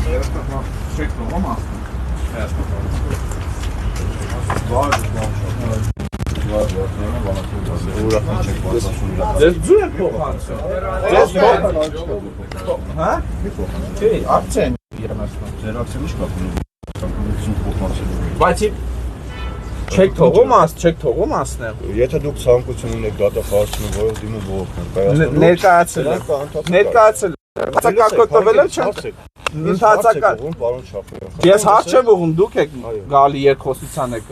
Չեք թողում ասում։ Ձեզ ձու եք փոխանցում։ Ձեզ հա? Չէ, ակցիա են իրականացնում։ Ձեր ակցիան ի՞նչ կապ ունի փոխանցելու։ Բայց չեք թողում ասնեմ։ Եթե դուք ցանկություն ունեք դատախազությունը, որով դիմում ողոքն, ներկայացել Բացակակոտվել եմ չեմ։ Ընդհանրական պարոն Շախոյան։ Ես հարց չեմ ուղում, դուք եք գալի երկխոսության եք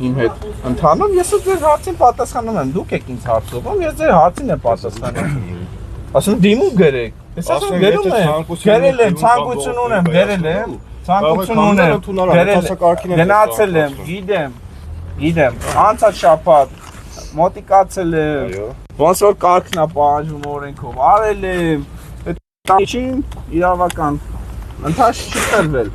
իմ հետ ընթանում, ես ձեր հարցին պատասխանում եմ, դուք եք ինձ հարց ուղում, ես ձեր հարցին եմ պատասխանում։ Ասում դիմում գրեք։ Ես ասում գրում եմ, գրել եմ, ցանկություն ունեմ, գրել եմ, ցանկություն ունեմ, գնացել եմ, գիտեմ, անցած շաբաթ մոտիկացել եմ, ոնց որ կարգն է պահանջվում օրենքով, արել եմ, Տանիչին իրավական ընթաց չի տրվել,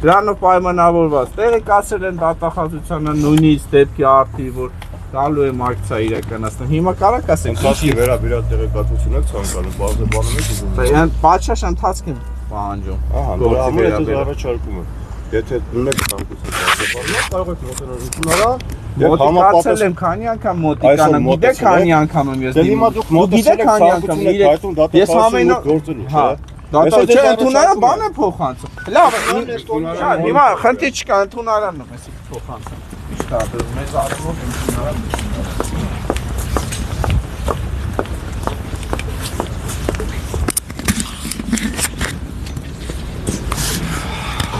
դրանով պայմանավորված, տեղեկացրել են դատախազությանը նույնիսկ դեպքի արդի, որ գալու եմ ակցիա իրականացնել, հիմա կարաք ասենք Ընթացքի վերաբերյալ տեղեկատվություն եք ցանկանում, բանում եք ուզում։ Պատշաճ ընթացք եմ պահանջում։ Ահա, դրա համար ես առաջարկում եմ։ Եթե ունեք ցանկություն բարձրացնել, կարող եք մոտենալ ընդունարա։ Մոտիկացել եմ քանի անգամ մոտիկանը, գիտեք քանի անգամ եմ ես դիմում։ Դե հիմա դուք մոտեցել եք ցանկություն եք հայտում դատախազությունը գործունի, չէ՞։ Չէ, ընդունարան բան է փոխանցում։ Լավ, հիմա խնդիր չկա, ընդունարանն եմ էսի փոխանցում։ Ինչ կա, մեծ արժեքով ընդունարան։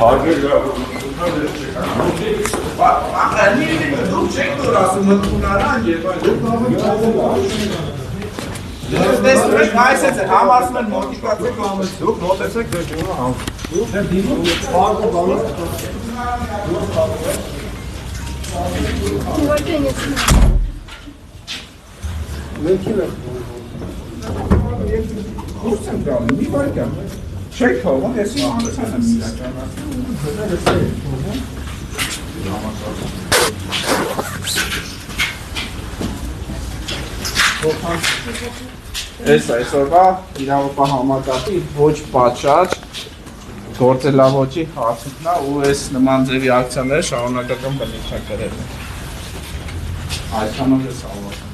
Հարգել դուք չեք դուր ասում ընդունարան եւ այլ Ես տեսնում եք այս է համարում են մոտիկացեք դուք մոտեցեք դեպի համ դուք դիմում բանը Չեք թողում, ես իմ ամուսան եմ իրականացնում այսօրվա իրավապահ համակարգի ոչ պատշաճ գործելավոճի հարցումն է ու այս նման ձևի ակցիաները շարունակական բնութագրել են այդքանով ես ավարտում